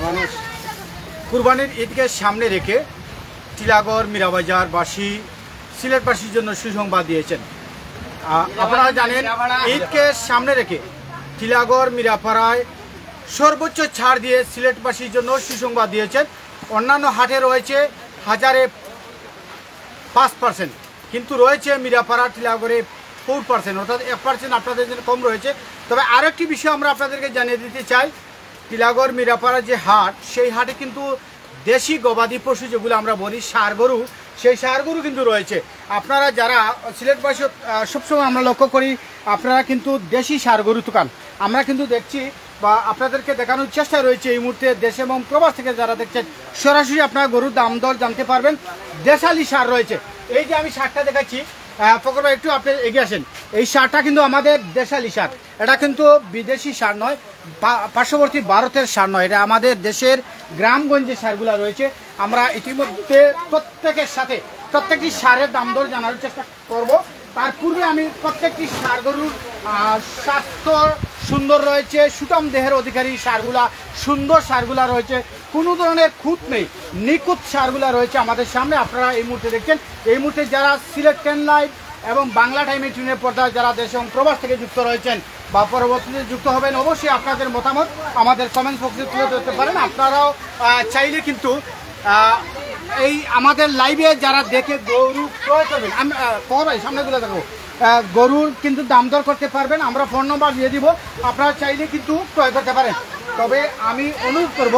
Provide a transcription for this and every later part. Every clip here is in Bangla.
মানুষ কুরবানির ঈদকে সামনে রেখে টিলাগড় মীরাবাজারবাসী সিলেটবাসীর জন্য সুসংবাদ দিয়েছেন। আপনারা জানেন ঈদকে সামনে রেখে টিলাগড় মীরাপাড়ায় সর্বোচ্চ ছাড় দিয়ে সিলেটবাসীর জন্য সুসংবাদ দিয়েছেন। অন্যান্য হাটে রয়েছে 5% কিন্তু রয়েছে মীরাপাড়া টিলাগড়ে 4%, অর্থাৎ 1% আপনাদের জন্য কম রয়েছে। তবে আরেকটি বিষয় আমরা আপনাদেরকে জানিয়ে দিতে চাই, টিলাগড় মীরাপাড়া যে হাট, সেই হাটে কিন্তু দেশি গবাদি পশু যেগুলো আমরা বলি ষাঁড় গরু, সেই ষাঁড় গরু কিন্তু রয়েছে। আপনারা যারা সিলেটবাসী সবসময় আমরা লক্ষ্য করি আপনারা কিন্তু দেশি ষাঁড় গরু দোকান আমরা কিন্তু দেখছি বা আপনাদেরকে দেখানোর চেষ্টা রয়েছে। এই মুহূর্তে দেশ এবং প্রবাস থেকে যারা দেখছেন সরাসরি আপনারা গরুর দাম দর জানতে পারবেন। দেশালি ষাঁড় রয়েছে। এই যে আমি ষাঁড়টা দেখাচ্ছি, ফকর ভাই একটু আপনি এগিয়ে আসেন। এই ষাঁড়টা কিন্তু আমাদের দেশালি ষাঁড়, এটা কিন্তু বিদেশি ষাঁড় নয়, পার্শ্ববর্তী ভারতের ষাঁড় নয়, এটা আমাদের দেশের গ্রামগঞ্জে ষাঁড়গুলা রয়েছে। আমরা ইতিমধ্যে প্রত্যেকের সাথে প্রত্যেকটি ষাঁড়ের দাম দর জানার চেষ্টা করব। তার পূর্বে আমি প্রত্যেকটি ষাঁড় গরুর স্বাস্থ্য সুন্দর রয়েছে, সুঠাম দেহের অধিকারী ষাঁড়গুলা, সুন্দর ষাঁড়গুলা রয়েছে, কোনো ধরনের খুঁত নেই, নিখুঁত ষাঁড়গুলা রয়েছে আমাদের সামনে। আপনারা এই মুহূর্তে দেখছেন। এই মুহূর্তে যারা সিলেট 10 লাইভ এবং বাংলা টাইমে ট্রেনের পর্দায় যারা দেশ এবং প্রবাস থেকে যুক্ত রয়েছেন বা পরবর্তীতে যুক্ত হবেন, অবশ্যই আপনাদের মতামত আমাদের কমেন্ট বক্সে তুলে ধরতে পারেন। আপনারাও চাইলে কিন্তু এই আমাদের লাইভে যারা দেখে গরু ক্রয় করবেন, আমি সামনেগুলো দেখো, গরুর কিন্তু দাম দর করতে পারবেন। আমরা ফোন নম্বর দিয়ে দিব, আপনারা চাইলে কিন্তু ক্রয় করতে পারেন। তবে আমি অনুরোধ করব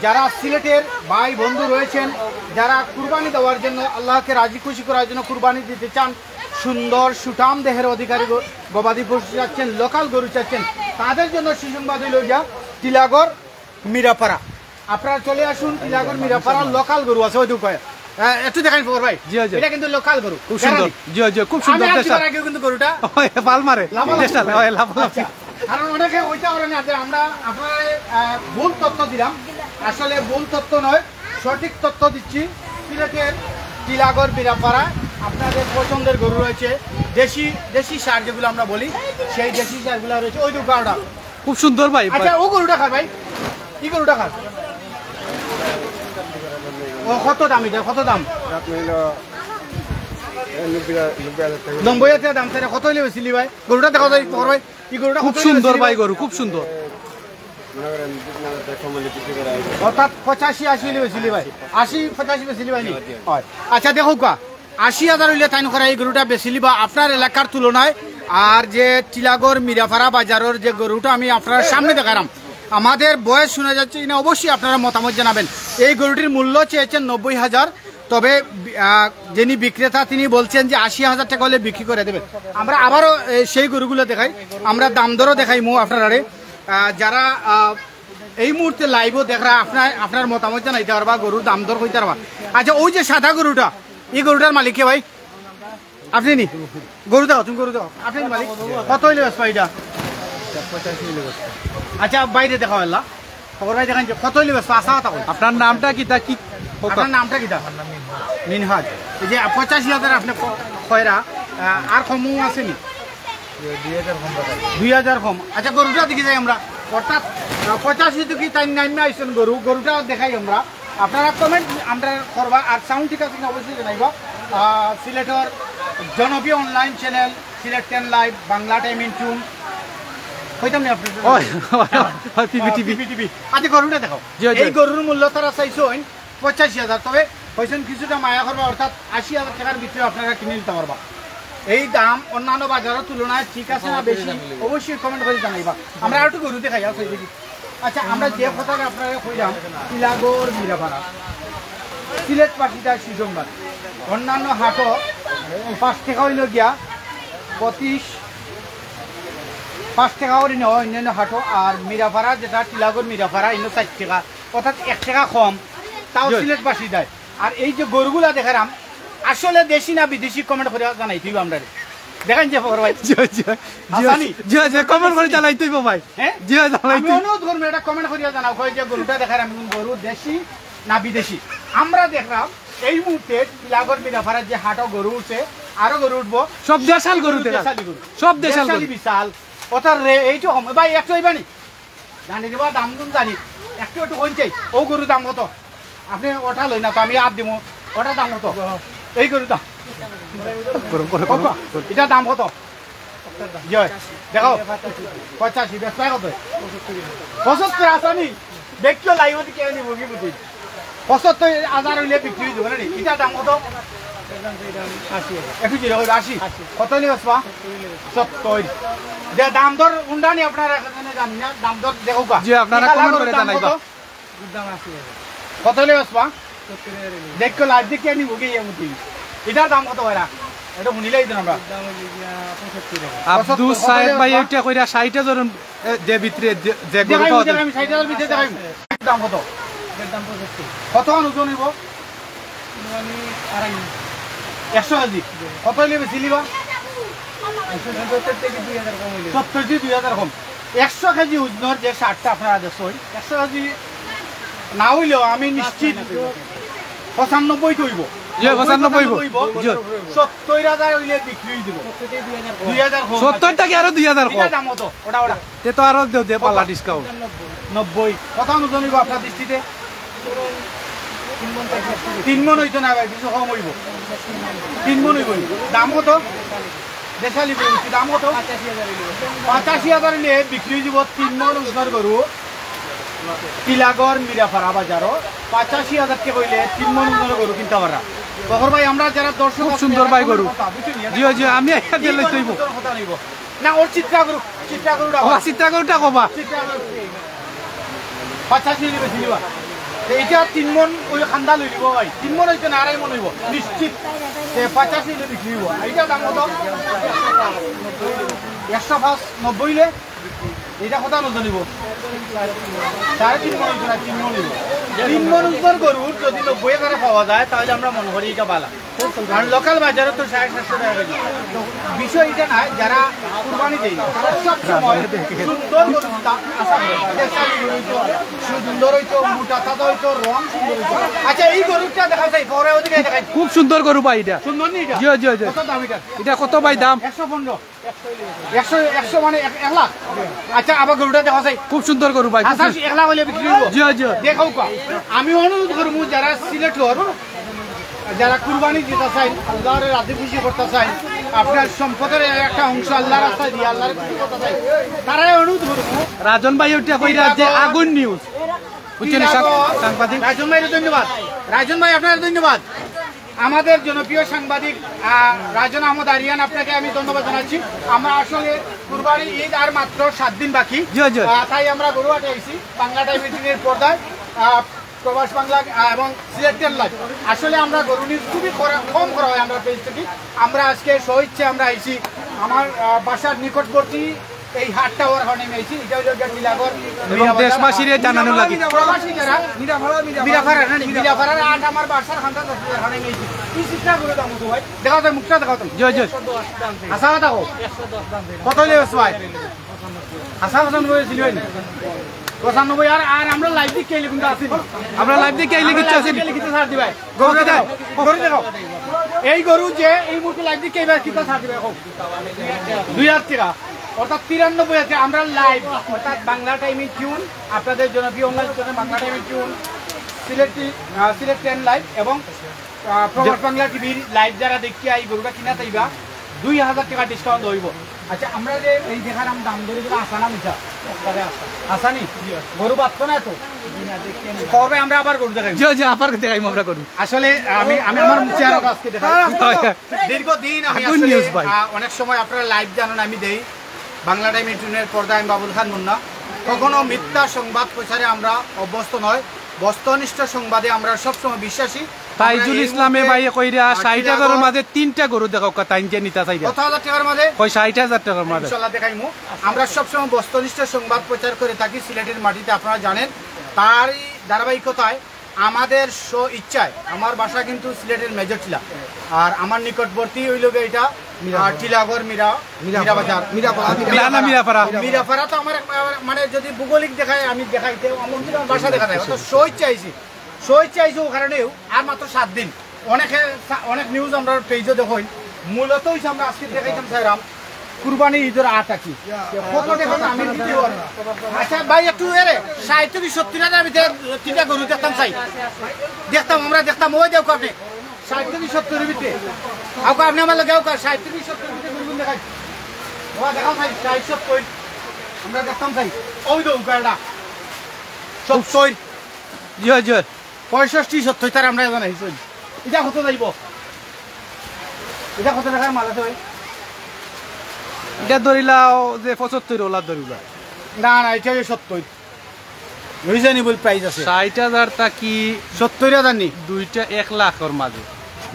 যারা সিলেটের ভাই বন্ধু রয়েছেন, যারা কুরবানি দেওয়ার জন্য আল্লাহকে রাজি খুশি করার জন্য কুরবানি দিতে চান, সুন্দর সুঠাম দেহের অধিকারী গবাদি পশু চাচ্ছেন, লোকাল গরু চাচ্ছেন, তাদের জন্য সুসংবাদ হইল যা টিলাগড় মীরাপাড়া। আপনারা চলে আসুন, টিলাগড় মীরাপাড়া লোকাল গরু আছে। ওই দুপায় একটু দেখান ফকর ভাই, এটা কিন্তু লোকাল গরু, খুব সুন্দর। জি জি, খুব সুন্দর। কিন্তু গরুটা পাল মারে, কারণ অনেকে ওইটা করে না যে আমরা আপনার ভুল তথ্য দিলাম। আসলে ভুল তথ্য নয়, সঠিক তথ্য দিচ্ছি। সিলেটের টিলাগড় মীরাপাড়া আপনাদের পছন্দের গরু রয়েছে, দেশি ষাঁড় যেগুলো আমরা বলি, সেই দেশি ষাঁড়গুলো রয়েছে। ওই দুটা খুব সুন্দর ভাই। আচ্ছা, ও গরুটা খার ভাই, কি গরুটা খার? ও কত দাম? এটা কত দাম? 90,000 দাম। তাহলে কত হইলে বেশিলি ভাই? গরুটা দেখা যায় ভাই, কি গরুটা খুব সুন্দর ভাই, গরু খুব সুন্দর। অর্থাৎ 85-80 হইলে বেশিলি ভাই, 80-85 বেশিলি ভাই নি? আচ্ছা দেখো কা 80,000 হইলে তাই নকরা এই গরুটা বেশিলি বা আপনার এলাকার তুলনায়। আর যে টিলাগড় মীরাপাড়া বাজারের যে গরুটা আমি আপনার সামনে দেখালাম, আমাদের বয়স শোনা যাচ্ছে কিনা অবশ্যই আপনারা মতামত জানাবেন। এই গরুটির মূল্য চেয়েছেন 90,000, তবে যিনি বিক্রেতা তিনি বলছেন যে 80,000 টাকা হলে বিক্রি করে দেবেন। আমরা আবারও সেই গরুগুলো দেখাই, আমরা দাম দরও দেখাই আপনারা যারা এই মুহূর্তে লাইভও দেখা আপনার মতামত জানাইতে পারবা, গরুর দাম দর হইতে পারবা। আচ্ছা, ওই যে সাদা গরুটা, এই গরুটার মালিক কে ভাই? আপনি নি? গরু দাও, তুমি গরু দাও, আপনি মালিক। কত হইলে বেশ এটা? 85। আচ্ছা, বাইরে দেখা হল্লা খবর ভাই দেখান, কত হইলে বেশ? আপনার নামটা কি? আপনার নামটা কি? মিনহাজ। এই যে 85,000 আপনি খয়রা, আর কমও আসেনি? 2,000 কম। আচ্ছা, গরুটা দেখি যাই আমরা, অর্থাৎ 85 তো কি তাই নামে আইসেন গরুটা দেখাই আমরা। আপনারা কমেন্ট আমরা করবা, আর সাউন্ড ঠিক আছে অবশ্যই জানাইবা। সিলেটের জনপ্রিয় online channel Sylhet 10 live Bangla time in tune হইতাম না আপনাদের টিভি। আচ্ছা, গরুটা দেখো। এই গরুর মূল্য তারা চাইছেন 85,000, তবে হয়েছেন কিছুটা মায়া করবা, অর্থাৎ 80,000 টাকার ভিতরে আপনারা কিনে নিতে পারবা। এই দাম অন্যান্য বাজারের তুলনায় ঠিক আছে না বেশি? অবশ্যই কমেন্ট করে জানাইবা। আমরা আর একটু গরু দেখাই আসি দেখি। আচ্ছা, আমরা যে কথাটা আপনারা কইলাম, টিলাগড় মীরাপাড়া সিলেট পাখিটা সুসংবাদ। অন্যান্য হাটও 5 টাকা হইল গিয়া 5 টাকা করে নেওয়া অন্যান্য হাটও। আর মীরাপাড়া যেটা টিলাগড় মীরাপাড়া ইনো 4 টাকা, অর্থাৎ 1 টাকা কম, তাও সিলেট পাখি দেয়। আর এই যে গরুগুলা দেখালাম আসলে দেশি না বিদেশি কমেন্ট করে জানাই তুই আমরা দেখান যে ভাই। কমেন্ট করে জানাই তুই ভাই। হ্যাঁ, আমি অনুরোধ করবো এটা কমেন্ট করিয়া জানাও যে গরুটা দেখার আমি গরু দেশি না বিদেশি। আমরা দেখলাম এই মুহূর্তে টিলাগড় মীরাপাড়ার যে হাটও গরু উঠছে, আরো গরু উঠবো, সব দেশাল গরু, সব দেশাল বিশাল। অর্থাৎ এইটা ভাই একটু হইবানি জানি দেবা, দাম দুম জানি। একটু একটু কোন চাই ও গরুর দাম কত আপনি ওটা লই না তো আমি আর দিব ওটার দাম কত এই গরুর দাম এটা দাম কত দেখো 85 বেচা কত 75 আসানি দেখছো লাগিব কে নিব কি বুঝি 75,000 হইলে বিক্রি হইব না এটা দাম কত 80 কত নিয়ে আসবা 70 যে দাম দর উন্ডা নি আপনারা এখানে জানি না দাম দর দেখো কা জি আপনারা কমেন্ট করে জানাইবা দাম 80 কত নিয়ে আসবা 70 দেখো লাইভ দেখে নিব কি এমতি এটা দাম কত হয় না এটা শুনিলাই দিন আমরা দাম হইছে 75 টাকা আব্দুল সাহেব ভাই এটা কইরা 60 ধরুন যে ভিতরে যে গরু পাওয়া যায় আমি 60,000 ভিতরে দেখাই দাম কত এর দাম 75 কত ওজন হইব আমি আড়াই 100 কেজি কত নেবে সিলিবা 170 থেকে 2000 কম হইলো 70 থেকে 2000 কম 100 কেজি ওজনের যে শার্টটা আপনারা দেখছেন 100 কেজি না হইলেও আমি নিশ্চিত 95 তো হইব জি 95 হইব জি 70,000 হইলে বিক্রি দিব 2000 কম 70 টাকা আর 2000 কম দাম কত ওটা তে তো আরো দে পাল্লা ডিসকাউন্ট 90 কত ওজন হইব আপনার দৃষ্টিতে 3 মন হইতো না ভাই কিছু কম হইব 3 মন হইব দাম কত দেশালি বলছি দাম কত 85,000 নিয়ে বিক্রি দিব 3 মন ওজনের গরু টিলাগড় মিরাপাড়া বাজারও 85,000 টাকা কইলে 3 মন ওজনের গরু কিনতে পারা বহর ভাই আমরা যারা দর্শক খুব সুন্দর ভাই গরু জি জি আমি একটা দিলে লইব কথা নিব না ওর চিত্রাগরুটা ও চিত্রাগরুটা কবা 85 নিবে সিলিবা এইটা 3 মন ওই খান্দা লই দিব ভাই 3 মন হইতে না আড়াই মন হইব নিশ্চিত 85 নিলে বিক্রি হইব এইটা দাম কত 190 লে এটা কত ওজন নিব 3.5 মন হইতো না 3 মন হইব 3 মন ওজন গরুর যদি 90,000 পাওয়া যায় তাহলে আমরা মনে করি এটা ভালো কারণ লোকাল বাজারে তো 750 টাকা কেজি বিষয় এটা না যারা কুরবানি দেয় তারা সব সময় সুন্দর গরু আশা করে সুন্দর হইতো মোটা তাজা হইতো রং সুন্দর হইতো আচ্ছা এই গরুটা দেখা যায় পরে ওদিকে দেখাই খুব সুন্দর গরু ভাই এটা সুন্দর নি এটা জি জি জি কত দাম এটা কত ভাই দাম 100 মানে 1 লাখ আচ্ছা আবার গরুটা দেখা যায় খুব সুন্দর গরু ভাই 1 লাখ হলে বিক্রি হইব জি জি দেখো কা আমি অনুরোধ করব যারা সিলেক্ট হর যারা কুরবানি দিতে চাই আল্লাহর রাজি খুশি করতে চাই আপনার সম্পদের একটা অংশ আল্লাহর রাস্তায় দিয়ে আল্লাহর খুশি করতে চাই তারাই অনুরোধ করব রাজন ভাই ওটা কইরা যে আগুন নিউজ বুঝছেন সাংবাদিক রাজন ভাইয়ের ধন্যবাদ রাজন ভাই আপনার ধন্যবাদ আমাদের জনপ্রিয় সাংবাদিক রাজন আহমদ আরিয়ান আপনাকে আমি ধন্যবাদ জানাচ্ছি আমরা আসলে কুরবানি ঈদ আর মাত্র 7 দিন বাকি তাই আমরা গরুহাটে আইছি বাংলা টাইমের পর্দায় প্রবাস বাংলা এবং সিলেক্টেড লাইভ আসলে আমরা গরু নিউজ খুবই কম করা হয় আমরা পেজ থেকে আমরা আজকে স্বইচ্ছে আমরা আইছি আমার বাসার নিকটবর্তী এই হাটটা ওর হনে মেইছি এটা হলো টিলাগড় দেশবাসীরে জানানো লাগি প্রবাসী যারা মিরাপাড়ার হাট আমার বাসার খান্তা হনে মেইছি কি চিত্রা করে দাম তো ভাই দেখাও তো মুখটা দেখাও তো জি জি আশা কথা কো 110 কত লেস ভাই আশা কথা বলেছিল না 95 আর আমরা লাইভ দিকে কেলে কিন্তু আছি আমরা লাইভ দিকে কেলে কিছু আছে লিখিতে ছাড় দিবাই গরু দেখো এই গরু যে এই মুহূর্তে লাইভ দিকে এবার কিটা ছাড় দিবাই দেখো 2000 টাকা অর্থাৎ 93 আছে আমরা লাইভ অর্থাৎ বাংলা টাইমে টিউন আপনাদের জনপ্রিয় অনলাইন চ্যানেল বাংলা টাইমে টিউন সিলেক্ট লাইভ এবং প্রবাস বাংলা টিভির লাইভ যারা দেখি এই গরুটা কিনা চাইবা 2000 টাকা ডিসকাউন্ট হইব আচ্ছা আমরা যে এই দেখালাম দাম দরে গুলো আসানা মিছা আসানি গরু বাচ্চা না তো কবে আমরা আবার গরু দেখাই জি জি আবার দেখাই আমরা গরু আসলে আমি আমার মুখে আরো আজকে দেখাই দীর্ঘদিন আমি আসলে অনেক সময় আপনারা লাইভ জানেন আমি দেই বাংলা টাইম ইন্টারনেট পর্দায় আমি বাবুল খান মুন্না কখনো মিথ্যা সংবাদ প্রচারে আমরা অভ্যস্ত নয় বস্তুনিষ্ঠ সংবাদে আমরা সবসময় বিশ্বাসী তাইজুল ইসলামে ভাই কইরা 60,000 এর মাঝে 3টা গরু দেখাও কথা ইনকে নিতা চাইরা কত হাজার টাকার মাঝে কই 60,000 টাকার মাঝে ইনশাআল্লাহ দেখাইমু আমরা সবসময় বস্তুনিষ্ঠ সংবাদ প্রচার করে থাকি সিলেটের মাটিতে আপনারা জানেন তারই ধারাবাহিকতায় আমাদের ইচ্ছায় আমার বাসা কিন্তু সিলেটের মেজরটিলা আর আমার নিকটবর্তী হইল এটা টিলাগড় মিরাবাজার মিরাপাড়া তো আমার মানে যদি ভৌগোলিক দেখায় আমি দেখাইতে আমার বাসা দেখা যায় তো চাইছি ও কারণেও আর মাত্র 7 দিন অনেক নিউজ আমরা পেজও দেখই মূলত আমরা আজকে দেখাইতাম চাইরাম কুরবানি ঈদের আটা কি কত টাকা আমি দিতে পারি আচ্ছা ভাই একটু এরে 60 থেকে 70 হাজার ভিতরে তিনটা গরু দেখতাম চাই আমরা দেখতাম ওই দেও আপনি 60 থেকে 70 এর ভিতরে আপনি আমার লগে 60 থেকে 70 এর ভিতরে গরু দেখাই ও দেখাও ভাই 60 70 আমরা দেখতাম চাই ওই দেও কাটা 70 জি জি 65 70 তার আমরা জানাইছি এটা কত যাইব এটা কত টাকার মাল আছে ভাই এটা ধরিলাও যে 75 ওলা ধরিলা না না এটা 70 রিজনেবল প্রাইস আছে 60,000 টা কি 70,000 নি দুইটা 1 লাখের মাঝে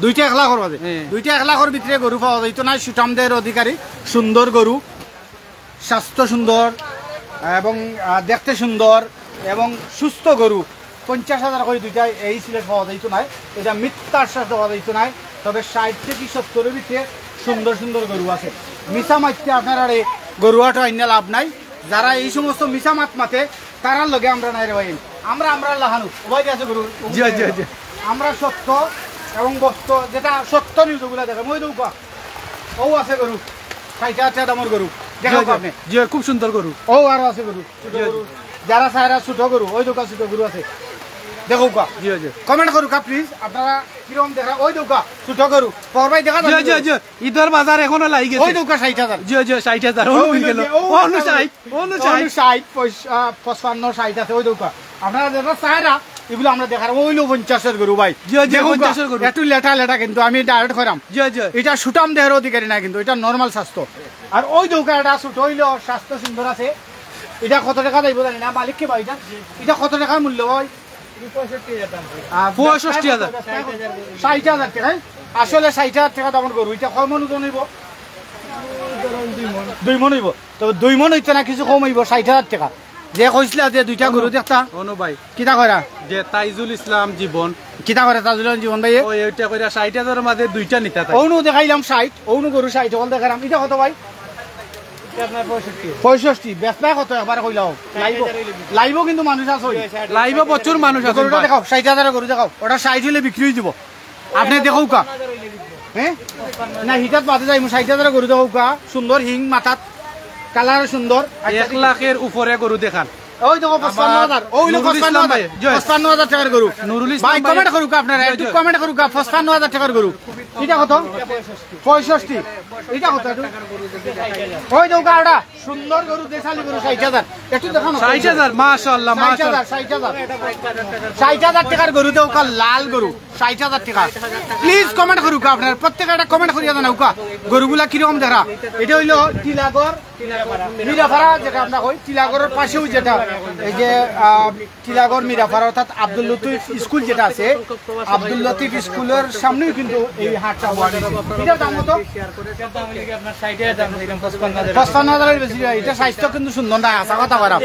দুইটা 1 লাখের মাঝে হ্যাঁ। দুইটা 1 লাখের ভিতরে গরু পাওয়া যাইতো না সুটামদের অধিকারী সুন্দর গরু স্বাস্থ্য সুন্দর এবং দেখতে সুন্দর এবং সুস্থ গরু 50,000 করে দুইটা এই সিলেট পাওয়া যাইতো না এটা মিথ্যার সাথে পাওয়া যাইতো না তবে 60 থেকে 70 এর ভিতরে সুন্দর সুন্দর গরু আছে মিছা মাইতে আপনার আর গরুয়াটা আইনা লাভ নাই যারা এই সমস্ত মিছা মাত মাতে তারার লগে আমরা নাই রে ভাই আমরা লাহানু ওই আছে গরু জি জি জি আমরা সত্য এবং বস্ত যেটা সত্য নিউজগুলা দেখে মই দৌকা ও আছে গরু 60,000 দামের গরু দেখো আপনি জি খুব সুন্দর গরু ও আর আছে গরু ছোট গরু যারা সারা ছোট গরু ওই দোকা ছোট গরু আছে দেখো কা জি জি কমেন্ট করুকা প্লিজ আপনারা কিরকম দেখা ওই দোকা ছোট গরু পরবাই দেখা জি জি জি ঈদের বাজার এখনো লাগি গেছে ওই দোকা 60,000 জি জি 60,000 ও হই গেল অনু 60 60 আছে ওই দোকা আপনারা যেটা সারা এগুলো আমরা দেখার ওইলো 50 এর গরু ভাই জি জি 50 এর গরু একটু লেটা কিন্তু আমি ডাইরেক্ট করাম জি জি এটা সুটাম দেহের অধিকারী না কিন্তু এটা নরমাল স্বাস্থ্য আর ওই দোকানটা ছোট হইলো স্বাস্থ্য সুন্দর আছে এটা কত টাকা যাইব জানি না মালিক কে ভাই এটা কত টাকা মূল্য হয় 65,000 60,000 টাকা আসলে 60,000 টাকা দামের গরু এটা কম অনুদান হইব 2 মন হইব তবে 2 মন হইতে না কিছু কম হইব 60,000 টাকা যে কইছিলা যে দুইটা গরু দেখতা অনু ভাই কিটা কইরা যে তাইজুল ইসলাম জীবন কিটা করে তাজুল জীবন ভাই ও এইটা কইরা 60,000 এর মাঝে দুইটা নিতা তাই ওনু দেখাইলাম 60 ওনু গরু 60 হল দেখালাম এটা কত ভাই আপনার 65 বেচনা কত একবার কইলাও লাইভ কিন্তু মানুষ আছে লাইভে প্রচুর মানুষ আছে গরুটা দেখাও 60,000 গরু দেখাও ওটা 60 হলে বিক্রি হয়ে যাব আপনি দেখাও কা হ্যাঁ না হিটাত বাদে যাই 60,000 গরু দেখাও কা সুন্দর হিং মাথাত কালার সুন্দর 1 লাখের উপরে গরু দেখান ওই দেখো 55,000 ওই লোক 55,000 টাকার গরু নুরুল ইসলাম ভাই কমেন্ট করুক আপনারা একটু কমেন্ট করুক 55,000 টাকার গরু এটা কত 65 এটা কত ওই দেখো গাড়া সুন্দর গরু দেশালি গরু 60,000 একটু দেখানো 60,000 মাশাআল্লাহ মাশাআল্লাহ 60,000 টাকার গরু দেও কা লাল গরু 60,000 টাকা প্লিজ কমেন্ট করুক আপনারা প্রত্যেকটা কমেন্ট করিয়া জানাও কা গরুগুলা কি রকম দেখা এটা হইলো টিলাগড় মিরাপাড়া যেটা আমরা কই টিলাগড়ের পাশেও যেটা এই যে টিলাগড় মিরাপাড়া অর্থাৎ আব্দুল লতিফ স্কুল যেটা আছে আব্দুল লতিফ স্কুলের সামনেই কিন্তু এই হাটটা হওয়া এটার দাম কত 55,000 বেশি এটা স্বাস্থ্য কিন্তু সুন্দর না আসা কথা বলা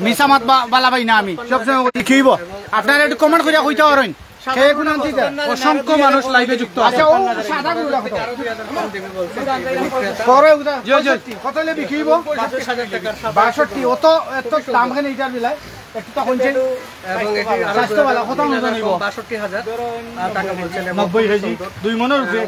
মিছা মাত বালা পাই না আমি সবসময় দেখিব আপনারা একটু কমেন্ট করিয়া কইতে পারেন অসংখ্য মানুষ লাইভে যুক্ত আছে আচ্ছা ও সাদা গরুটা কত পরে উদা কত লে বিকিব 62 অত এত দাম কেন এটার বিলায় একটু তখন যে এবং এটি স্বাস্থ্য ভালো কত অনুদান নিব ৬২,০০০ টাকা বলছেন 90 কেজি 2 মনের উপরে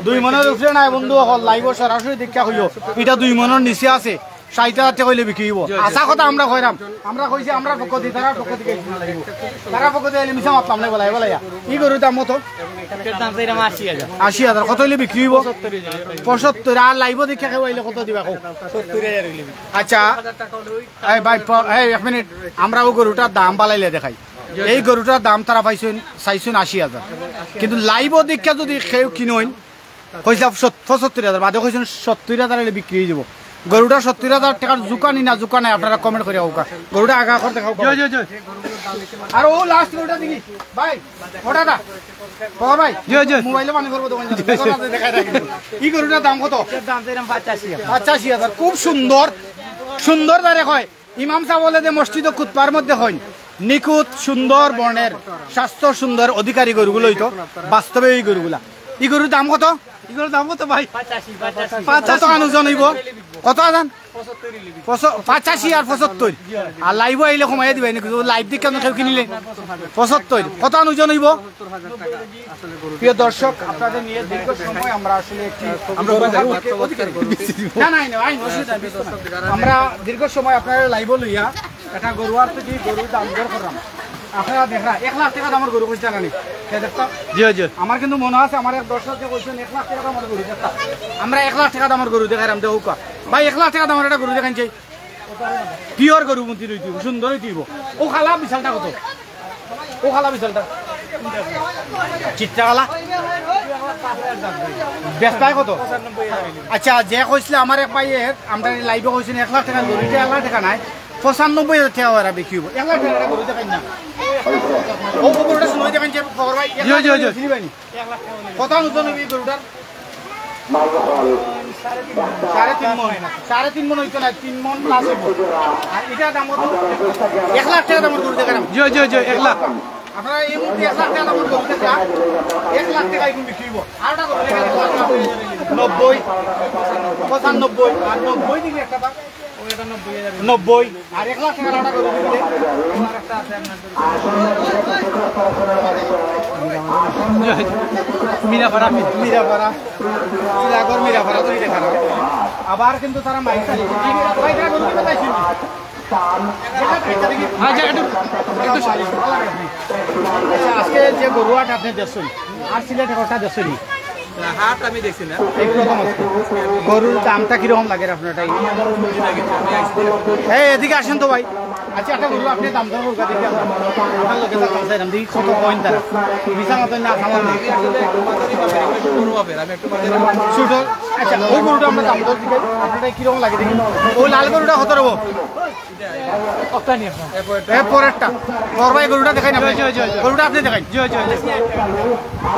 2 মনের উপরে না বন্ধু হল লাইভ সরাসরি দেখা হইলো এটা 2 মনের নিচে আছে 60,000 টাকা হইলে বিক্রি হইব আশা কথা আমরা কইরাম আমরা কইছি আমরা পক্ষ দি তারা পক্ষ থেকে তারা পক্ষ দিয়ে মিছা মাতলাম না বলাই বলাইয়া কি গরুর দাম কত এর দাম চাইরাম ৮০,০০০ 80,000 কত হইলে বিক্রি হইব 75 আর লাইভ দেখা খাইলে কত দিবা কো ৭০,০০০ হইলে আচ্ছা এই ভাই এই এক মিনিট আমরা ও গরুটার দাম বালাইলে দেখাই এই গরুটার দাম তারা পাইছেন চাইছেন 80,000 কিন্তু লাইভ দেখা যদি কেউ কিনোইন কইছা 75,000 বাদে কইছেন 70,000 হইলে বিক্রি হয়ে যাব গরুটা 70,000 টাকার জুকানি না জুকানে আপনারা কমেন্ট করে হোক গরুটা আগা করে দেখাও আর ও লাস্ট গরুটা দেখি ভাই ওটাটা বাবা ভাই মোবাইলে পানি করবো দোকান দেখাই রাখি এই গরুটার দাম কত দাম চাইরাম 85,000 খুব সুন্দর সুন্দর দাঁড়ে হয় ইমাম সাহেব বলে যে মসজিদ কুতবার মধ্যে হয় নিখুঁত সুন্দর বর্ণের স্বাস্থ্য সুন্দর অধিকারী গরুগুলো হইতো বাস্তবে এই গরুগুলা এই গরুর দাম কত এগুলোর দাম কত ভাই? 85 কত কান ওজন হইব? কত আদান? 75 লিবি 85 আর 75 আর লাইভ আইলে কমাই দিবাই নাকি? লাইভ দিকে কেন কেউ কিনিলে 75 কত কান ওজন হইব? প্রিয় দর্শক, আপনাদের নিয়ে দীর্ঘ সময় আমরা আসলে একটি না না না আইন অসুবিধা নেই। আমরা দীর্ঘ সময় আপনারা লাইভ লইয়া এটা গরুয়ার থেকে গরুর দাম দর করলাম। আপনারা দেখরা 1 লাখ টাকা দামের গরু কইতে জানি দেখতা জি জি আমার কিন্তু মনে আছে আমার এক দর্শক যে কইছেন 1 লাখ টাকা দামের গরু দেখতা আমরা 1 লাখ টাকা দামের গরু দেখাইলাম দেখুকা ভাই 1 লাখ টাকা দামের একটা গরু দেখাইন চাই পিওর গরু মন্ত্রী রইতে সুন্দর হইতে ও খালা বিশালটা কত ও খালা বিশালটা চিত্রা খালা বেচটাই কত আচ্ছা যে কইছিল আমার এক ভাইয়ে আমরা লাইভে কইছেন 1 লাখ টাকা গরু এটা 1 লাখ টাকা নাই 95,000 টাকা ওরা বিক্রি হইব 1 লাখ টাকা গরু দেখাইন না ও গরুটা শুনে দেখাইন যে খবর ভাই 1 লাখ টাকা দিবেন কত ওজন হইবে গরুটার 3.5 মন হইতো না 3 মন প্লাস হইব আর এটা দাম কত 1 লাখ টাকা দামের গরু দেখালাম জি জি জি 1 লাখ আপনারা এই মুহূর্তে 1 লাখ টাকা দামের গরু দেখা 1 লাখ টাকা এখন বিক্রি হইব আরটা গরু দেখা 90 95 আর 90 দিকে একটা দাম 90 আর 1 লাখ টাকা আরটা গরু দিলে আমার একটা আছে মিরাপাড়া মিরাপাড়া তো দেখা না আবার কিন্তু তারা মাইক চালিয়েছে ভাইটা গরু দিতে চাইছেন আজকে যে গরুয়াট আপনি দেখছেন আর সিলেটে কথা দেখছেন হাট আমি দেখছি না গরুর দামটা কিরকম লাগে আপনার এই এদিকে আসেন তো ভাই আচ্ছা একটা গরু আপনি দাম দর করবা দেখি আপনার লোকে চাইলাম দেখি কত পয়েন্ট তারা বিশা মতন না খাওয়ান ছোট আচ্ছা ওই গরুটা আমরা দাম দর দিকে আপনারা কিরকম লাগে দেখি ওই লাল গরুটা কত রব পরেরটা পরবাই গরুটা দেখাই না গরুটা আপনি দেখাই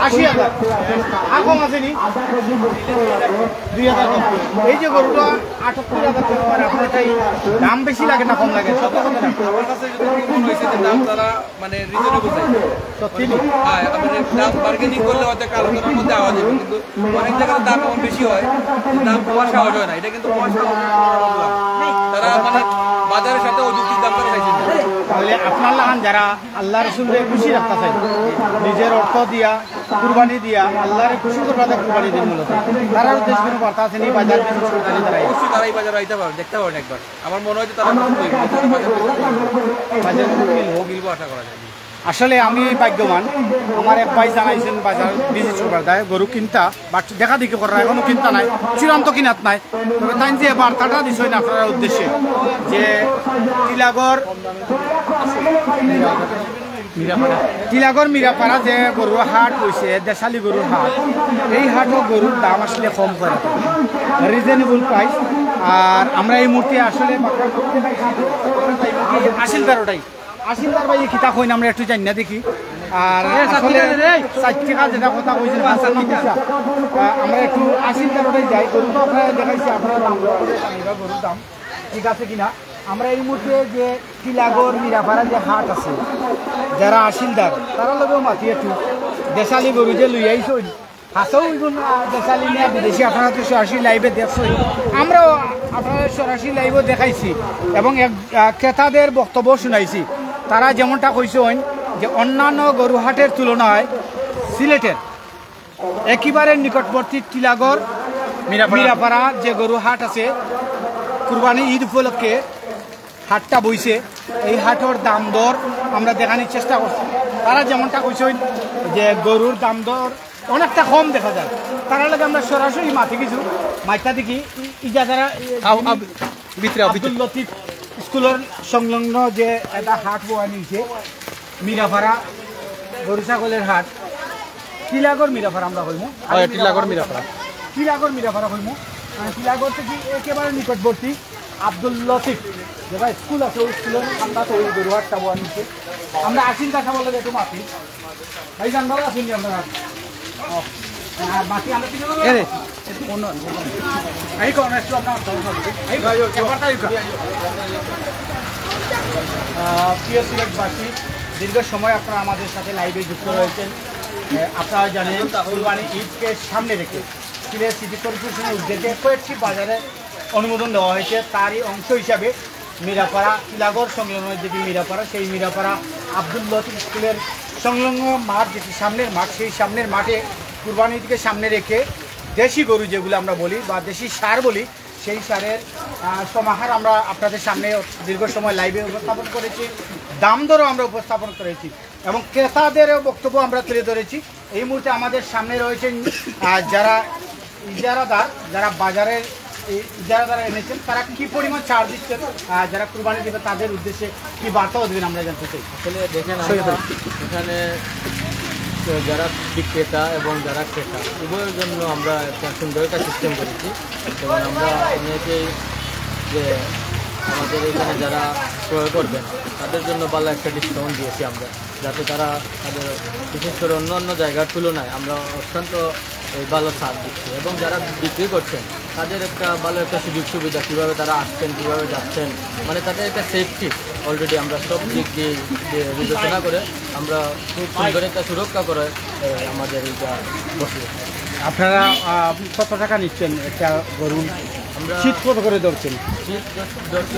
80,000 আর কম আছে নি 2,000 কম এই যে গরুটা 78,000 আপনার দাম বেশি লাগে না কম লাগে আমার কাছে যদি মনে হয়েছে যে দাম তারা মানে রিজনেবল সত্যি হ্যাঁ আমাদের দাম বার্গেনিং করলে হয়তো আলোচনার মধ্যে আওয়াজ হবে কিন্তু অনেক জায়গায় দাম এমন বেশি হয় দাম কমার সাহস হয় না এটা কিন্তু কমার সাহস তারা মানে বাজারের সাথে অযৌক্তিক দাম তারা চাইছেন তাহলে আপনার লাগান যারা আল্লাহ রসুলকে খুশি রাখতে চাই নিজের অর্থ দিয়া কুরবানি দিয়া আল্লাহর খুশি করবা কুরবানি দিন মূলত তারা উদ্দেশ্য কোনো বার্তা আছে নি বাজার অবশ্যই তারা এই বাজারে আইতে পারবে দেখতে পারেন একবার আমার মনে হয় যে তারা বাজার মিলবো আশা করা যায় আসলে আমি ভাগ্যবান আমার এক ভাই জানাইছেন বাজার বিজনেস করবার দেয় গরু কিনতা বাট দেখা দেখি করার এখনো কিনতা নাই চূড়ান্ত কিনাত নাই তবে তাই যে বার্তাটা দিচ্ছেন আপনার উদ্দেশ্যে যে টিলাগড় মিরাপাড়া যে গরুর হাট হয়েছে দেশালি গরুর হাট এই হাটও গরুর দাম আসলে কম করে রিজনেবল প্রাইস আর আমরা এই মুহূর্তে আসলে আসিলদার ভাই কিতা কইন আমরা একটু জানি না দেখি আর আসলে 4 টাকা যেটা কথা কইছেন আমরা একটু আসিলদার ওটাই যাই গরু তো আপনারা দেখাইছি আপনারা গরুর দাম ঠিক আছে কিনা আমরা এই মুহূর্তে যে টিলাগড় মিরাপাড়া যে হাট আছে যারা আসিলদার তারা লগেও মাতি একটু দেশালি গরু যে লই আইসই হাসও দেশালি নিয়ে বিদেশি আপনারা তো সরাসরি লাইভে দেখছই আমরাও আপনারা সরাসরি লাইভে দেখাইছি এবং ক্রেতাদের বক্তব্য শুনাইছি তারা যেমনটা কইছেন যে অন্যান্য গরু হাটের তুলনায় সিলেটের একেবারে নিকটবর্তী টিলাগড় মিরাপাড়া যে গরু হাট আছে কুরবানি ঈদ উপলক্ষে হাটটা বইছে এই হাটের দাম দর আমরা দেখানোর চেষ্টা করছি তারা যেমনটা কইছেন যে গরুর দাম দর অনেকটা কম দেখা যায় তারা লাগে আমরা সরাসরি মাঠে কিছু মাইটা দেখি ইজা যারা আব্দুল লতিফ স্কুলের সংলগ্ন যে একটা হাট বয়া নিয়েছে মিরাপাড়া গরু ছাগলের হাট টিলাগড় মিরাপাড়া আমরা কইমু টিলাগড় মিরাপাড়া কইমু টিলাগড় থেকে একেবারে নিকটবর্তী আব্দুল লতিফ যেটা স্কুল আছে ওই স্কুলের আমরা তো ওই গরু হাটটা বয়া নিচ্ছে আমরা আসিন কথা বলে একটু মাতি ভাই জান ভালো আছেন আপনারা আর বাকি আমরা কি এই কোন একটু আপনার প্রিয় সিলেটবাসী দীর্ঘ সময় আপনারা আমাদের সাথে লাইভে যুক্ত রয়েছেন আপনারা জানেন কুরবানি ঈদকে সামনে রেখে সিলেট সিটি কর্পোরেশনের উদ্যোগে কয়েকটি বাজারে অনুমোদন দেওয়া হয়েছে। তারই অংশ হিসাবে মিরাপাড়া টিলাগড় সংলগ্ন যেটি মিরাপাড়া, সেই মিরাপাড়া আব্দুল লতিফ স্কুলের সংলগ্ন মাঠ, যেটি সামনের মাঠ, সেই সামনের মাঠে কুরবানি ঈদকে সামনে রেখে দেশি গরু যেগুলো আমরা বলি বা দেশি সার বলি, সেই সারের সমাহার আমরা আপনাদের সামনে দীর্ঘ সময় লাইভে উপস্থাপন করেছি, দাম দরও আমরা উপস্থাপন করেছি এবং ক্রেতাদেরও বক্তব্য আমরা তুলে ধরেছি। এই মুহূর্তে আমাদের সামনে রয়েছেন যারা ইজারাদার, যারা বাজারের ইজারাদার এনেছেন, তারা কী পরিমাণ ছাড় দিচ্ছেন, যারা কুরবানি দেবে তাদের উদ্দেশ্যে কী বার্তাও দেবেন আমরা জানতে চাই। আসলে দেখেন এখানে যারা বিক্রেতা এবং যারা ক্রেতা উভয়ের জন্য আমরা একটা সুন্দর একটা সিস্টেম করেছি। যেমন আমরা অনেকেই যে আমাদের এখানে যারা ক্রয় করবেন তাদের জন্য ভালো একটা ডিসকাউন্ট দিয়েছি আমরা, যাতে তারা তাদের বিশেষ করে অন্য অন্য জায়গার তুলনায় আমরা অত্যন্ত ভালো ছাড় দিচ্ছি। এবং যারা বিক্রি করছেন তাদের একটা ভালো একটা সুযোগ সুবিধা, কীভাবে তারা আসছেন, কীভাবে যাচ্ছেন, মানে তাদের একটা সেফটি অলরেডি আমরা সব দিক দিয়ে বিবেচনা করে আমরা খুব সুন্দর একটা সুরক্ষা করে আমাদের এইটা বসে। আপনারা কত টাকা নিচ্ছেন একটা গরু? আমরা শীত কত করে ধরছেন? শীত ধরছি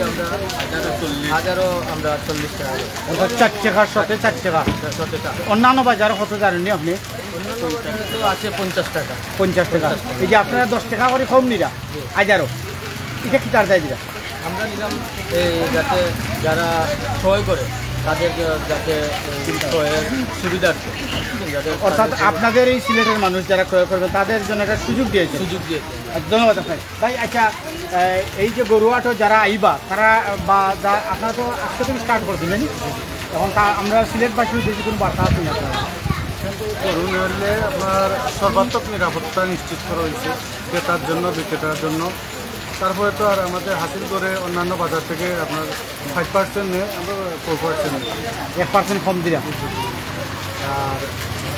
আমরা 1040 টাকা, অর্থাৎ 4 টাকার সাথে 4 টাকা। 100 টাকা। অন্যান্য বাজারে কত জানেননি আপনি? অন্যান্য বাজারে তো আছে 50 টাকা। 50 টাকা। এই যে আপনারা 10 টাকা করে কম নিরা হাজারও, এটা কি তার দায় দিরা? আমরা নিলাম যাতে যারা ক্রয় করে তাদের যাতে ক্রয়ের সুবিধার্থে, যাতে অর্থাৎ আপনাদের এই সিলেটের মানুষ যারা ক্রয় করবে তাদের জন্য একটা সুযোগ দিয়েছে। সুযোগ দিয়েছে। ধন্যবাদ আপনাকে ভাই। আচ্ছা, এই যে গরুয়াটো যারা আইবা তারা বা আপনারা তো আজকে থেকে স্টার্ট করছিলেন, এখন আমরা সিলেটবাসী উদ্দেশ্যে কোনো বার্তা আছে না? গরু নিলে আপনার সর্বাত্মক নিরাপত্তা নিশ্চিত করা হয়েছে ক্রেতার জন্য, বিক্রেতার জন্য। তারপরে তো আর আমাদের হাসিল করে অন্যান্য বাজার থেকে আপনার 5% নেই, আমরা 4% নেই, 1% কম দিলাম। আর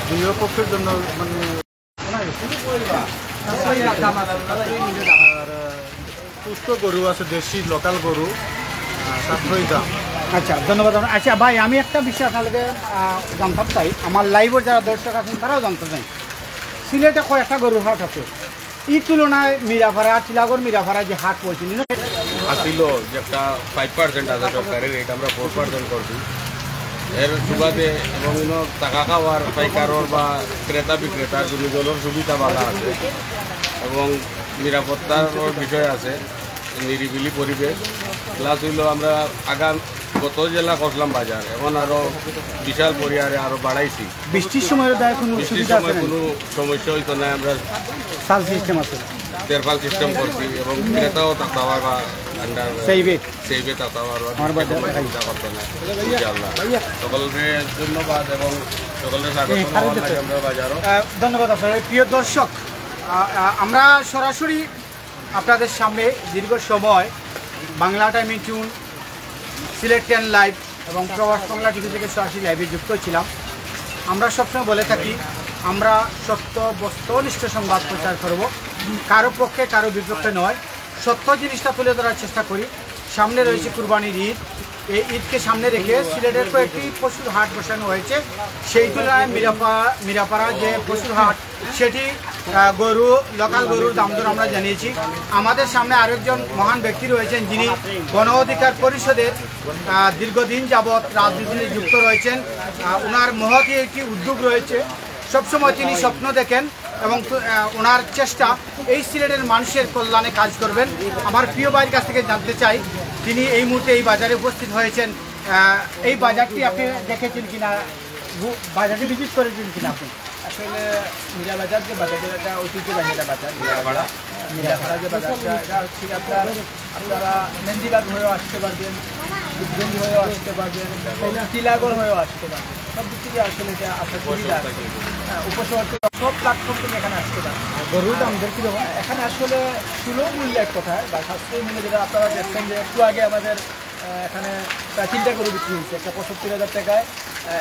দুই পক্ষের জন্য মানে আর সুস্থ গরু আছে, দেশি লোকাল গরু, সাশ্রয়ী দাম। আচ্ছা, ধন্যবাদ। আচ্ছা ভাই, আমি একটা বিষয় আপনাদের জানতে চাই, আমার লাইভের যারা দর্শক আছেন তারাও জানতে চাই, সিলেটে কয়েকটা গরুর হাট আছে, এই তুলনায় মিরাপাড়া টিলাগড় মিরাপাড়া যে হাট বলছেন আসিল যে একটা 5% আছে সরকারের, এটা আমরা 4% করছি। এর সুবাদে এবং টাকা খাওয়ার পাইকারর বা ক্রেতা বিক্রেতার দুজনের সুবিধা ভালো আছে এবং নিরাপত্তার বিষয় আছে, নিরিবিলি পরিবেশ। প্লাস হইল আমরা গত জেলা করলাম বাজার, এখন আরো বিশাল পরিহারে আরো বাড়াইছি। বৃষ্টির সময় কোনো বৃষ্টির সময় কোনো সমস্যা হইতো না, আমরা সাল সিস্টেম আছে, তেরপাল সিস্টেম করছি এবং ক্রেতাও তাওয়ার বা সেইবে তাওয়ার করতে না। ইনশাআল্লাহ সকলের ধন্যবাদ এবং সকলের স্বাগত আমরা বাজারও। ধন্যবাদ আপনার প্রিয় দর্শক। আমরা সরাসরি আপনাদের সামনে দীর্ঘ সময় Bangla time tune, Sylhet 10 live এবং প্রবাস বাংলা টিভি থেকে সরাসরি লাইভে যুক্ত ছিলাম। আমরা সবসময় বলে থাকি, আমরা সত্য বস্তুনিষ্ঠ সংবাদ প্রচার করব, কারো পক্ষে কারো বিপক্ষে নয়, সত্য জিনিসটা তুলে ধরার চেষ্টা করি। সামনে রয়েছে কুরবানির ঈদ, এই ঈদকে সামনে রেখে সিলেটের কয়েকটি পশুর হাট বসানো হয়েছে। সেই তুলনায় মিরাপাড়া যে পশুর হাট, সেটি লোকাল গরুর দাম দর আমরা জানিয়েছি। আমাদের সামনে আরেকজন মহান ব্যক্তি রয়েছেন, যিনি গণ অধিকার পরিষদের দীর্ঘদিন যাবৎ রাজনীতিতে যুক্ত রয়েছেন। ওনার মহতী একটি উদ্যোগ রয়েছে, সবসময় তিনি স্বপ্ন দেখেন এবং ওনার চেষ্টা এই সিলেটের মানুষের কল্যাণে কাজ করবেন। আমার প্রিয় ভাইয়ের কাছ থেকে জানতে চাই, তিনি এই মুহূর্তে এই বাজারে উপস্থিত হয়েছেন। এই বাজারটি আপনি দেখেছেন কিনা, বাজারটি ভিজিট করেছেন কিনা আপনি? আসলে মিরা বাজার যে বাজারটা, একটা ঐতিহ্যবাহী একটা বাজার মিরাপাড়া যে বাজারটা, এটা হচ্ছে আপনারা মেহেন্দিবাদ হয়েও আসতে পারবেন, দুধগঞ্জ হয়েও আসতে পারবেন, টিলাগড় হয়েও আসতে পারবেন। সব দিক থেকে আসলে এটা আপনার সুবিধা আছে। উপশহর থেকে সব প্ল্যাটফর্ম থেকে এখানে আসতে পারেন। গরুর দাম দর কীরকম? এখানে আসলে সুলভ মূল্য এক কথায় বা সাশ্রয়ী মূল্যে, যেটা আপনারা দেখছেন যে একটু আগে আমাদের এখানে প্রায় 3টা গরু বিক্রি হয়েছে, একটা 75,000 টাকায়,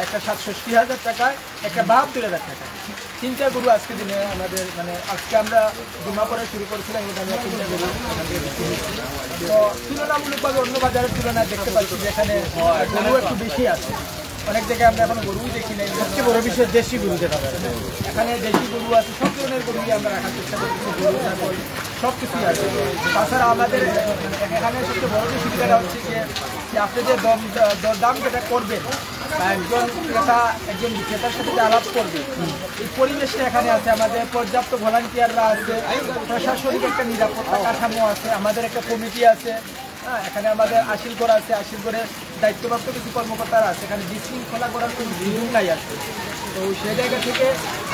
একটা 67,000 টাকায়, একটা 72,000 টাকায়। 3টা গরু আজকে দিনে আমাদের মানে আজকে আমরা জমা করে শুরু করেছিলাম, কিন্তু আমরা 3টা গরু এখান থেকে বিক্রি হয়েছি। তো তুলনামূলকভাবে অন্য বাজারের তুলনায় দেখতে পাচ্ছি যে এখানে গরু একটু বেশি আছে। অনেক জায়গায় আমরা এখনো গরুই দেখি নাই। সবচেয়ে বড় বিষয় দেশি গরু যেটা এখানে দেশি গরু আছে, সব ধরনের গরুই আমরা রাখার চেষ্টা করছি, গরু ছাগল সব কিছুই আছে। তাছাড়া আমাদের এখানে সবচেয়ে বড় যে সুবিধাটা হচ্ছে যে আপনি যে দরদাম যেটা করবেন বা একজন ক্রেতা একজন বিক্রেতার সাথে যে আলাপ করবে, এই পরিবেশটা এখানে আছে। আমাদের পর্যাপ্ত ভলান্টিয়াররা আছে, প্রশাসনিক একটা নিরাপত্তা কাঠামো আছে, আমাদের একটা কমিটি আছে। হ্যাঁ, এখানে আমাদের আশিলগড় আছে, আশিলগড়ের দায়িত্বপ্রাপ্ত কিছু কর্মকর্তারা আছে। এখানে বিশৃঙ্খলা করার কোনো সুযোগ নাই আছে। তো সেই জায়গা থেকে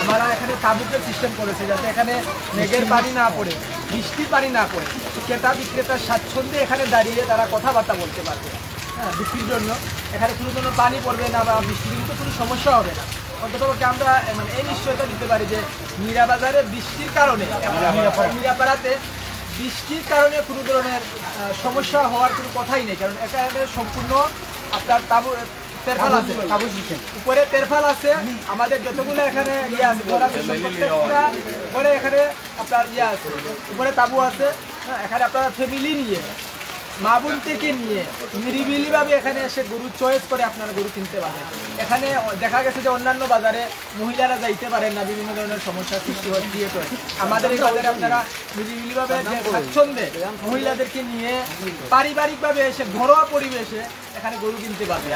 আমরা এখানে তাবুকের সিস্টেম করেছে, যাতে এখানে মেঘের পানি না পড়ে, বৃষ্টির পানি না পড়ে, ক্রেতা বিক্রেতার স্বাচ্ছন্দ্যে এখানে দাঁড়িয়ে তারা কথাবার্তা বলতে পারবে। হ্যাঁ, বিক্রির জন্য এখানে কোনো জন্য পানি পড়বে না বা বৃষ্টির কিন্তু কোনো সমস্যা হবে না। অন্ততপক্ষে আমরা মানে এই নিশ্চয়তা দিতে পারি যে মীরাবাজারে বৃষ্টির কারণে, মীরাপাড়াতে বৃষ্টির কারণে কোনো ধরনের সমস্যা হওয়ার কোনো কথাই নেই। কারণ এখানে সম্পূর্ণ আপনার তেরফাল আছে, উপরে তেরফাল আছে। আমাদের যতগুলো এখানে ইয়ে আছে, উপরে এখানে আপনার ইয়ে আছে, উপরে তাবু আছে। হ্যাঁ, এখানে আপনারা ফ্যামিলি নিয়ে, মা বোন থেকে নিয়ে নিরিবিলিভাবে এখানে এসে গরু চয়েস করে আপনারা গরু কিনতে পারেন। এখানে দেখা গেছে যে অন্যান্য বাজারে মহিলারা যাইতে পারেন না, বিভিন্ন ধরনের সমস্যার সৃষ্টি হয়, ক্রিয়েট হয়। আমাদের এই বাজারে আপনারা নিরিবিলিভাবে যে স্বাচ্ছন্দ্যে মহিলাদেরকে নিয়ে পারিবারিকভাবে এসে ঘরোয়া পরিবেশে এখানে গরু কিনতে পারবে।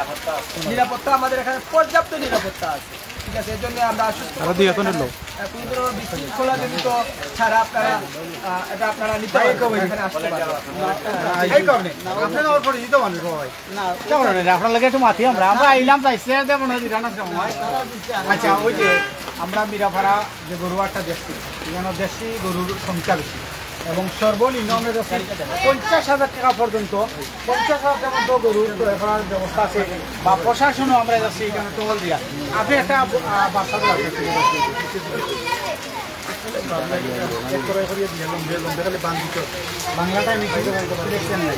নিরাপত্তা আমাদের এখানে পর্যাপ্ত নিরাপত্তা আছে, ঠিক আছে। এর জন্য আমরা আশ্বস্ত বিশৃঙ্খলা জনিত ছাড়া আপনারা এটা আপনারা নিতে পারবেন, এখানে আসতে পারবেন। আপনার লাগে একটু মাতি আমরা আইলাম চাইছে আচ্ছা, ওই যে আমরা মীরাপাড়া যে গরুয়ারটা দেখছি, এখানে দেশি গরুর সংখ্যা বেশি এবং সর্বনিম্ন আমরা দেখছি 50,000 টাকা পর্যন্ত, 50,000 টাকা পর্যন্ত গরুর ক্রয় করার ব্যবস্থা আছে বা প্রশাসনও আমরা যাচ্ছি এখানে টহল দিয়া। আপনি একটা বার্তা বাংলাটাই মিশে দেখছেন নাই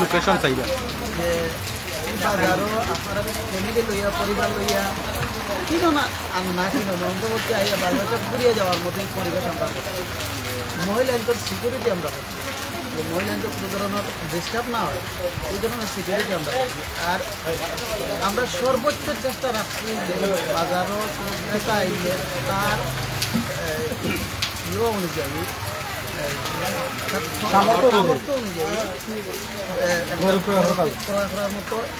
লোকেশন চাইবা বাজারও আপনারা ফ্যামিলি লইয়া পরিবার লইয়া কিনো না না কিনো না অন্তর্বর্তী আইয়া বাজারটা ঘুরিয়ে যাওয়ার মতোই পরিবেশ আমরা মহিলাদের সিকিউরিটি আমরা করছি, মহিলাদের কোনো ধরনের ডিস্টার্ব না হয় এই ধরনের সিকিউরিটি আমরা করছি। আর আমরা সর্বোচ্চ চেষ্টা রাখছি যে বাজারও ক্রেতা আইলে তার ইয়ে অনুযায়ী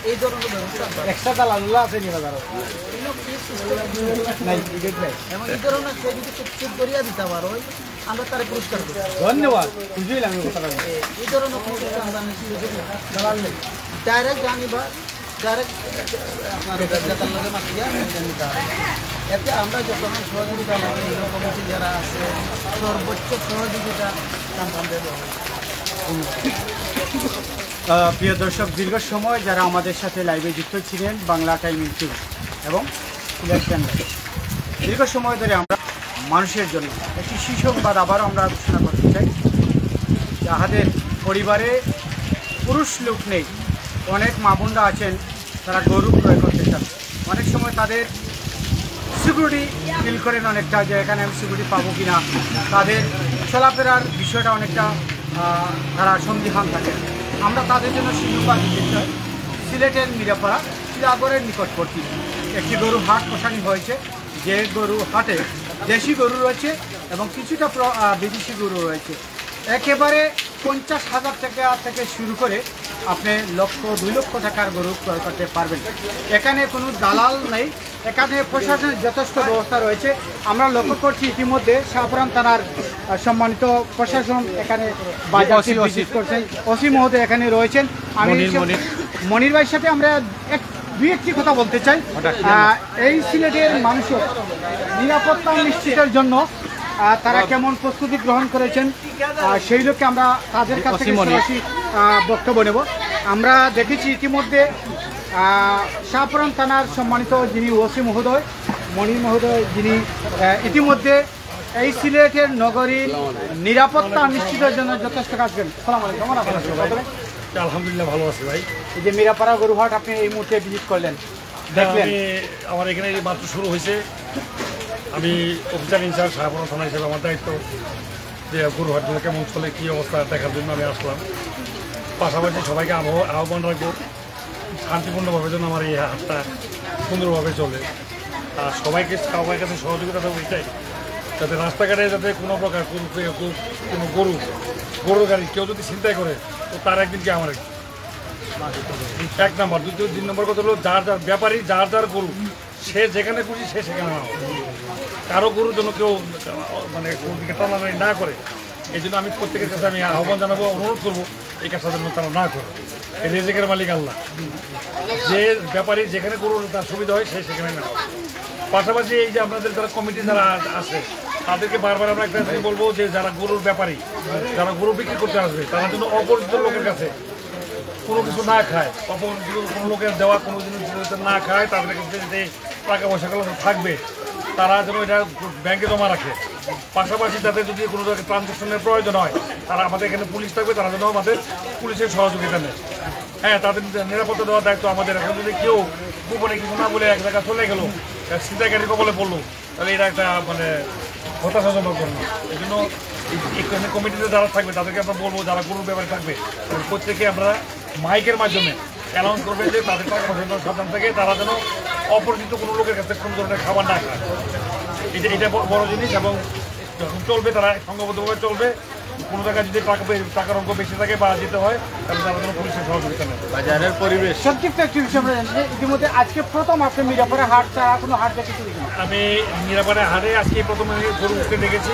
এই ধরনের ব্যবস্থা এবং এই ধরনের কেউ যদি চেক করিয়া দিতে পারো আমরা তারা পুরস্কার করি। ধন্যবাদ। এই ধরনের আমরা ডাইরেক্ট জানিবা, ডাইরেক্ট আপনার যাতার লগে মাতিয়া নিতে হয়। এতে আমরা যত সহযোগিতা লাগে কমিটি যারা আছে সর্বোচ্চ সহযোগিতা প্রিয় দর্শক, দীর্ঘ সময় যারা আমাদের সাথে লাইভে যুক্ত ছিলেন বাংলা টাইম ইউটিউব এবং সিলেট চ্যানেল, দীর্ঘ সময় ধরে আমরা মানুষের জন্য একটি সুসংবাদ আবারও আমরা ঘোষণা করতে চাই। যাহাদের পরিবারে পুরুষ লোক নেই, অনেক মা বোনরা আছেন তারা গরু ক্রয় করতে চান। অনেক সময় তাদের সিকিউরিটি ফিল করেন অনেকটা, যে এখানে আমি সিকিউরিটি পাবো কি না, তাদের চলাফেরার বিষয়টা অনেকটা তারা সন্দিহান থাকে। আমরা তাদের জন্য সুসংবাদ দিতে চাই। সিলেটের মীরাপাড়া টিলাগড়ের নিকটবর্তী একটি গরু হাট বসানো হয়েছে, যে গরু হাটে দেশি গরু রয়েছে এবং কিছুটা বিদেশি গরু রয়েছে। একেবারে 50,000 টাকা থেকে শুরু করে আপনি 1,00,000 2 লক্ষ টাকার গরু ক্রয় করতে পারবেন। এখানে কোনো দালাল নেই, এখানে প্রশাসনের যথেষ্ট ব্যবস্থা রয়েছে। আমরা লক্ষ্য করছি ইতিমধ্যে শাহপুরান থানার সম্মানিত প্রশাসন এখানে ভিজিট করছেন, ওসি মহোদয় এখানে রয়েছেন। আমি মনির ভাইয়ের সাথে আমরা দুই একটি কথা বলতে চাই। এই সিলেটের মানুষের নিরাপত্তা নিশ্চিতের জন্য তারা কেমন প্রস্তুতি গ্রহণ করেছেন সেই লক্ষ্যে আমরা তাদের কাছ থেকে সরাসরি বক্তব্য নেব। আমরা দেখেছি ইতিমধ্যে শাহপুরান থানার সম্মানিত যিনি ওসি মহোদয়, মনির মহোদয়, যিনি ইতিমধ্যে এই সিলেটের নগরীর নিরাপত্তা নিশ্চিতের জন্য যথেষ্ট কাজ করেন। আসসালামু আলাইকুম। আলহামদুলিল্লাহ ভালো আছি ভাই। এই যে মিরাপাড়া গরুহাট আপনি এই মুহূর্তে ভিজিট করলেন, দেখলেন? আমার এখানে মাত্র শুরু হয়েছে। আমি অফিসার ইনচার্জ শাহপুরা থানা হিসেবে আমার দায়িত্ব যে গরুহাটগুলো কেমন চলে, কী অবস্থা দেখার জন্য আমি আসলাম। পাশাপাশি সবাইকে আহ্বান রাখবো শান্তিপূর্ণভাবে যেন আমার এই হাটটা সুন্দরভাবে চলে। আর সবার কাছে সহযোগিতা দেবো এটাই, যাতে রাস্তাঘাটে যাতে কোনো প্রকার কোনো গরুর গাড়ি কেউ যদি চিন্তাই করে তো তার একদিন কি আমার এক নম্বর। দ্বিতীয় 3 নম্বর কথা হলো যার ব্যাপারী যার গরু সে যেখানে খুশি সে সেখানে না, কারো গরুর জন্য কেউ মানে টানাটানি না করে। এই জন্য আমি প্রত্যেকের কাছে আমি আহ্বান জানাবো, অনুরোধ করবো এই কাজটা যেন তারা না করে। এই রেজেকের মালিক আল্লাহ, যে ব্যাপারী যেখানে গরুর তার সুবিধা হয় সে সেখানে না। পাশাপাশি এই যে আপনাদের যারা কমিটি যারা আছে তাদেরকে বারবার আমরা একটা বলবো যে যারা গরুর ব্যাপারী, যারা গরু বিক্রি করতে আসবে তারা যেন অপরিচিত লোকের কাছে কোনো কিছু না খায়, অপরিচিত কোনো লোকের দেওয়া কোনো জিনিস না খায়। তাদের কাছে যে টাকা পয়সাগুলো থাকবে তারা যেন এটা ব্যাংকে জমা রাখে। পাশাপাশি তাদের যদি কোনো ট্রানজ্যাকশনের প্রয়োজন হয় তারা আমাদের এখানে পুলিশ থাকবে, তারা যেন আমাদের পুলিশের সহযোগিতা নেয়। হ্যাঁ, তাদের নিরাপত্তা দেওয়ার দায়িত্ব আমাদের। এখন যদি কেউ গোপনে কিছু না বলে এক জায়গায় চলে গেল, ছিনতাইকারী কবলে পড়লো, তাহলে এটা একটা মানে হতাশাজনক ঘটনা। এই জন্য এখানে কমিটিতে যারা থাকবে তাদেরকে আমরা বলবো, যারা গরুর ব্যাপারে থাকবে প্রত্যেকে আমরা মাইকের মাধ্যমে অ্যানাউন্স করবেন যে তাদের টাকা পয়সা সাবধান থেকে তারা যেন অপরিচিত কোনো লোকের কাছে কোনো ধরনের খাবার না খায়। এটা বড় জিনিস। এবং যখন চলবে তারা সংঘবদ্ধভাবে চলবে। কোনো জায়গায় যদি টাকার অঙ্ক বেশি থাকে বা যেতে হয় তাহলে তারা যেন পুলিশের সহযোগিতা নেবে। বাজারের পরিবেশ সংক্ষিপ্ত একটি বিষয় আমরা জানি যে ইতিমধ্যে আজকে প্রথম আপনি মিরাপাড়া হাট ছাড়া কোনো হাট দেখেছি? আমি মিরাপাড়া হাটে আজকে প্রথমে গরু উঠতে দেখেছি।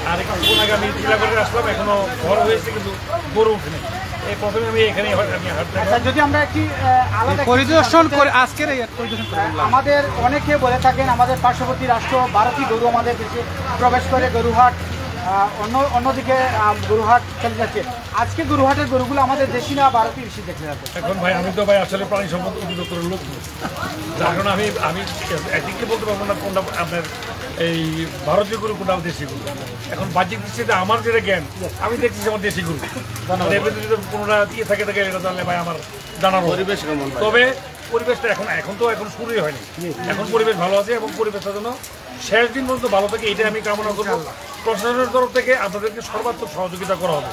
আর কিছুক্ষণ আগে আমি টিলাগড়ে আসলাম, এখনো ঘর হয়েছে কিন্তু গরু উঠেনি। এই প্রথমে আমি এখানে আমি হাট আচ্ছা, যদি আমরা একটি আলাদা পরিদর্শন করে আজকের এই পরিদর্শন করে আমাদের অনেকে বলে থাকেন আমাদের পার্শ্ববর্তী রাষ্ট্র ভারতীয় গরু আমাদের দেশে প্রবেশ করে গরুহাট, অন্যদিকে গরুহাট চলে যাচ্ছে। আজকে গরুহাটের গরুগুলো আমাদের দেশি না ভারতীয় বেশি দেখতে যাচ্ছে? এখন ভাই আমি তো ভাই আসলে প্রাণী সম্পদ অধিদপ্তরের লোক, যার কারণে আমি একদিকে বলতে পারবো না কোনটা আপনার এই ভারতীয় গরু কোনটা দেশি গরু। এখন বাহ্যিক দৃষ্টিতে আমার যেটা জ্ঞান আমি দেখছি যে আমার দেশি গরু। যদি কোনোটা দিয়ে থাকে এটা তাহলে ভাই আমার জানার পরিবেশ কেমন? তবে পরিবেশটা এখন শুরুই হয়নি। এখন পরিবেশ ভালো আছে এবং পরিবেশটা যেন শেষ দিন পর্যন্ত ভালো থাকে এটাই আমি কামনা করবো। প্রশাসনের তরফ থেকে আপনাদেরকে সর্বাত্মক সহযোগিতা করা হবে।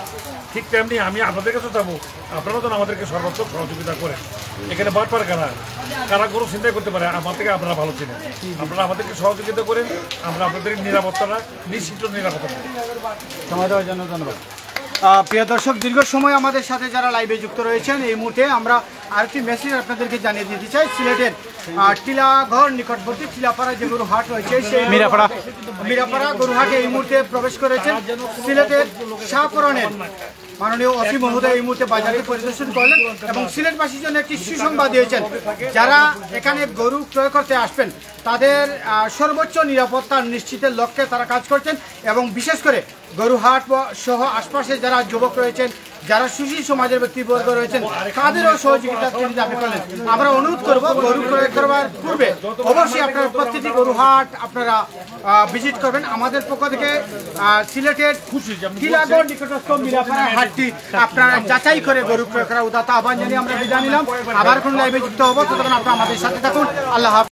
ঠিক তেমনি আমি আপনাদের কাছে যাবো, আপনারাও যেন আমাদেরকে সর্বাত্মক সহযোগিতা করেন। এখানে বাটপার কারা গরু চিন্তা করতে পারে আমার থেকে আপনারা ভালো চিনেন। আপনারা আমাদেরকে সহযোগিতা করেন, আমরা আপনাদের নিরাপত্তাটা নিশ্চিত নিরাপত্তা করি। সময় দেওয়ার জন্য ধন্যবাদ। প্রিয় দর্শক, দীর্ঘ সময় আমাদের সাথে যারা লাইভে যুক্ত রয়েছেন, এই মুহূর্তে আমরা আরেকটি মেসেজ আপনাদেরকে জানিয়ে দিতে চাই। সিলেটের টিলাগড় নিকটবর্তী টিলাপাড়া যে গরু হাট রয়েছে সেই মিরাপাড়া গরুহাটে এই মুহূর্তে প্রবেশ করেছেন সিলেটের শাহপুরানের মাননীয় ওসি মহোদয়। এই মুহূর্তে বাজারটি পরিদর্শন করলেন এবং সিলেটবাসীর জন্য একটি সুসংবাদ দিয়েছেন। যারা এখানে গরু ক্রয় করতে আসবেন তাদের সর্বোচ্চ নিরাপত্তা নিশ্চিতের লক্ষ্যে তারা কাজ করছেন এবং বিশেষ করে গরুহাট সহ আশপাশে যারা যুবক রয়েছেন, যারা সুশীল সমাজের ব্যক্তিবর্গ রয়েছেন তাদেরও সহযোগিতা তিনি দাবি করলেন। আমরা অনুরোধ করব গরু ক্রয় করবার পূর্বে অবশ্যই আপনারা প্রতিটি গরুহাট আপনারা ভিজিট করবেন। আমাদের পক্ষ থেকে সিলেটের টিলাগড় নিকটস্থ মিরাপাড়া হাটটি আপনারা যাচাই করে গরু ক্রয় করার উদাত্ত আহ্বান জানিয়ে আমরা বিদায় নিলাম। আবার কোন লাইভে যুক্ত হবো, ততক্ষণ আপনারা আমাদের সাথে থাকুন। আল্লাহ হাফেজ।